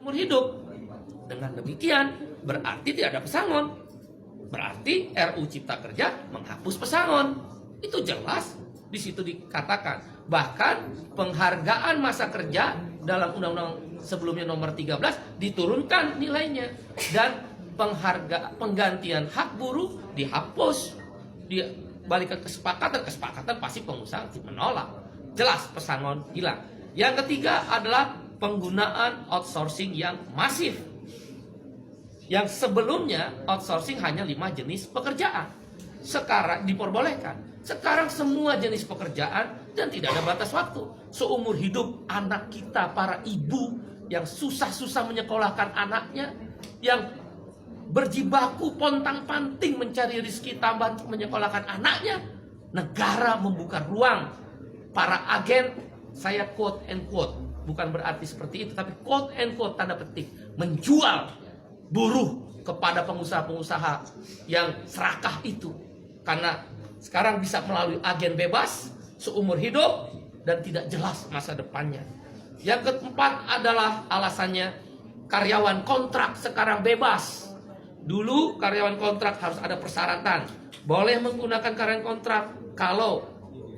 seumur hidup. Dengan demikian berarti tidak ada pesangon. Berarti RUU Cipta Kerja menghapus pesangon. Itu jelas di situ dikatakan. Bahkan penghargaan masa kerja dalam undang-undang sebelumnya nomor 13 diturunkan nilainya, dan penggantian hak buruh dihapus. Dibalikan kesepakatan pasti pengusaha menolak. Jelas pesangon hilang. Yang ketiga adalah penggunaan outsourcing yang masif. Yang sebelumnya outsourcing hanya 5 jenis pekerjaan, sekarang diperbolehkan. Sekarang semua jenis pekerjaan dan tidak ada batas waktu. Seumur hidup anak kita, para ibu yang susah-susah menyekolahkan anaknya, yang berjibaku pontang-panting mencari rezeki tambahan untuk menyekolahkan anaknya, negara membuka ruang. Para agen, saya quote and quote, bukan berarti seperti itu, tapi quote and quote tanda petik, menjual buruh kepada pengusaha-pengusaha yang serakah itu. Karena sekarang bisa melalui agen bebas seumur hidup dan tidak jelas masa depannya. Yang keempat adalah alasannya karyawan kontrak sekarang bebas. Dulu karyawan kontrak harus ada persyaratan. Boleh menggunakan karyawan kontrak kalau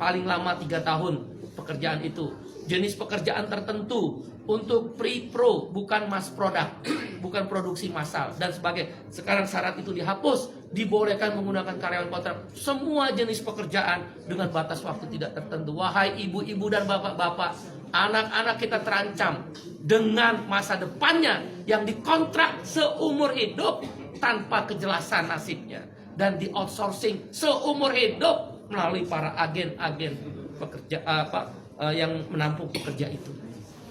paling lama 3 tahun pekerjaan itu. Jenis pekerjaan tertentu, untuk pre-pro, bukan mass product, bukan produksi massal dan sebagainya. Sekarang syarat itu dihapus, dibolehkan menggunakan karyawan kontrak semua jenis pekerjaan dengan batas waktu tidak tertentu. Wahai ibu-ibu dan bapak-bapak, anak-anak kita terancam dengan masa depannya yang dikontrak seumur hidup tanpa kejelasan nasibnya dan di outsourcing seumur hidup melalui para agen-agen pekerja yang menampung pekerja itu.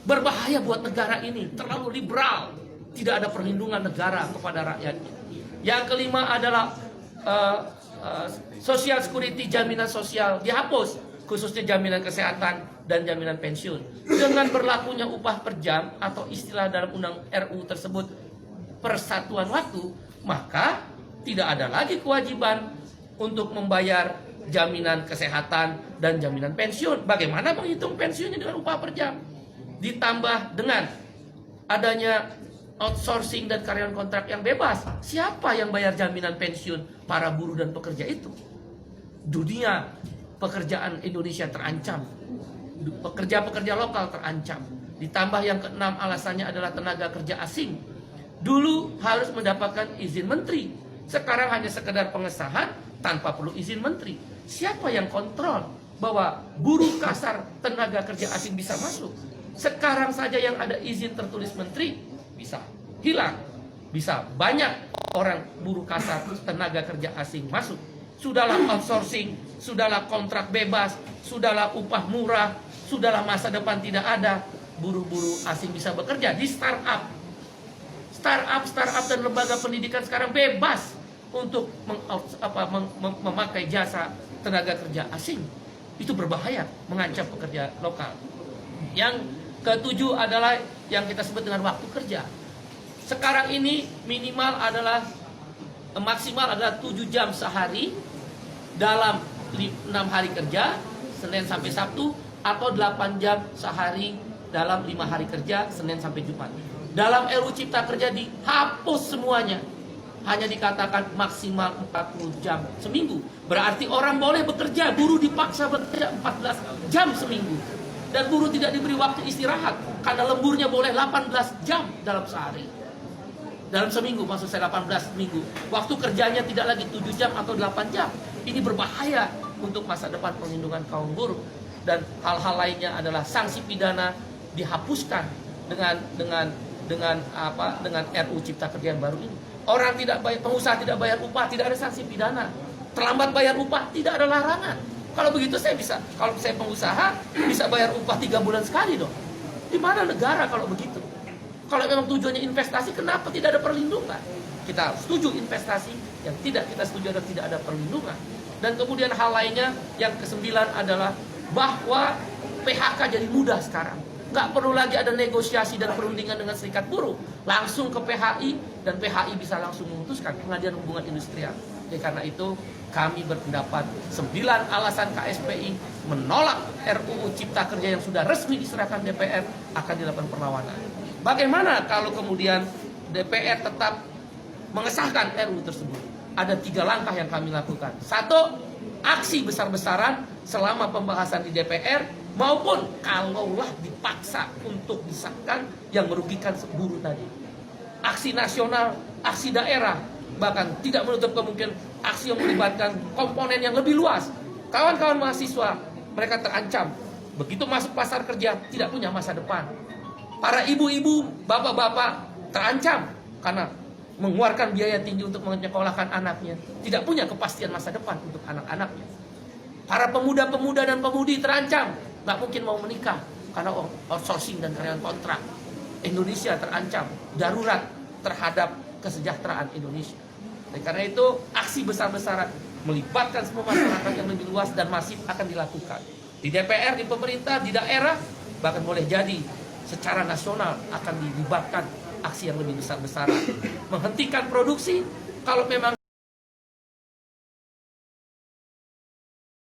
Berbahaya buat negara ini, terlalu liberal, tidak ada perlindungan negara kepada rakyatnya. Yang kelima adalah social security, jaminan sosial dihapus, khususnya jaminan kesehatan dan jaminan pensiun. Dengan berlakunya upah per jam atau istilah dalam undang RU tersebut persatuan waktu, maka tidak ada lagi kewajiban untuk membayar jaminan kesehatan dan jaminan pensiun. Bagaimana menghitung pensiunnya dengan upah per jam? Ditambah dengan adanya outsourcing dan karyawan kontrak yang bebas, siapa yang bayar jaminan pensiun para buruh dan pekerja itu? Dunia pekerjaan Indonesia terancam, pekerja-pekerja lokal terancam. Ditambah yang keenam alasannya adalah tenaga kerja asing. Dulu harus mendapatkan izin menteri, sekarang hanya sekedar pengesahan tanpa perlu izin menteri. Siapa yang kontrol bahwa buruh kasar tenaga kerja asing bisa masuk? Sekarang saja yang ada izin tertulis menteri bisa hilang. Bisa banyak orang buruh kasar tenaga kerja asing masuk. Sudahlah outsourcing, sudahlah kontrak bebas, sudahlah upah murah, sudahlah masa depan tidak ada. Buruh-buruh asing bisa bekerja di startup. Startup dan lembaga pendidikan sekarang bebas untuk memakai jasa tenaga kerja asing. Itu berbahaya, mengancam pekerja lokal. Yang ketujuh adalah yang kita sebut dengan waktu kerja. Sekarang ini maksimal adalah 7 jam sehari dalam 6 hari kerja, Senin sampai Sabtu, atau 8 jam sehari dalam 5 hari kerja, Senin sampai Jumat. Dalam RUU Cipta Kerja dihapus semuanya. Hanya dikatakan maksimal 40 jam seminggu. Berarti orang boleh bekerja, buruh dipaksa bekerja 14 jam seminggu. Dan buruh tidak diberi waktu istirahat, karena lemburnya boleh 18 jam dalam sehari. Dalam seminggu, maksud saya 18 minggu. Waktu kerjanya tidak lagi 7 jam atau 8 jam. Ini berbahaya untuk masa depan perlindungan kaum buruh. Dan hal-hal lainnya adalah sanksi pidana dihapuskan dengan RUU Cipta Kerja yang baru ini. Orang tidak bayar, pengusaha tidak bayar upah, tidak ada sanksi pidana. Terlambat bayar upah, tidak ada larangan. Kalau begitu kalau saya pengusaha bisa bayar upah 3 bulan sekali dong. Di mana negara kalau begitu? Kalau memang tujuannya investasi, kenapa tidak ada perlindungan? Kita setuju investasi, yang tidak kita setuju adalah tidak ada perlindungan. Dan kemudian hal lainnya yang ke-9 adalah bahwa PHK jadi mudah sekarang. Nggak perlu lagi ada negosiasi dan perundingan dengan serikat buruh. Langsung ke PHI, dan PHI bisa langsung memutuskan Pengadilan Hubungan Industrial. Jadi karena itu kami berpendapat 9 alasan KSPI menolak RUU Cipta Kerja yang sudah resmi diserahkan DPR akan dilakukan perlawanan. Bagaimana kalau kemudian DPR tetap mengesahkan RUU tersebut? Ada 3 langkah yang kami lakukan. 1, aksi besar-besaran selama pembahasan di DPR, maupun kalaulah dipaksa untuk disahkan yang merugikan buruh tadi. Aksi nasional, aksi daerah, bahkan tidak menutup kemungkinan aksi yang melibatkan komponen yang lebih luas. Kawan-kawan mahasiswa, mereka terancam. Begitu masuk pasar kerja, tidak punya masa depan. Para ibu-ibu, bapak-bapak terancam karena mengeluarkan biaya tinggi untuk menyekolahkan anaknya, tidak punya kepastian masa depan untuk anak-anaknya. Para pemuda-pemuda dan pemudi terancam, nggak mungkin mau menikah karena outsourcing dan karyawan kontrak. Indonesia terancam, darurat terhadap kesejahteraan Indonesia. Dan karena itu aksi besar-besaran melibatkan semua masyarakat yang lebih luas dan masif akan dilakukan. Di DPR, di pemerintah, di daerah, bahkan boleh jadi secara nasional akan dilibatkan aksi yang lebih besar-besaran. Menghentikan produksi kalau memang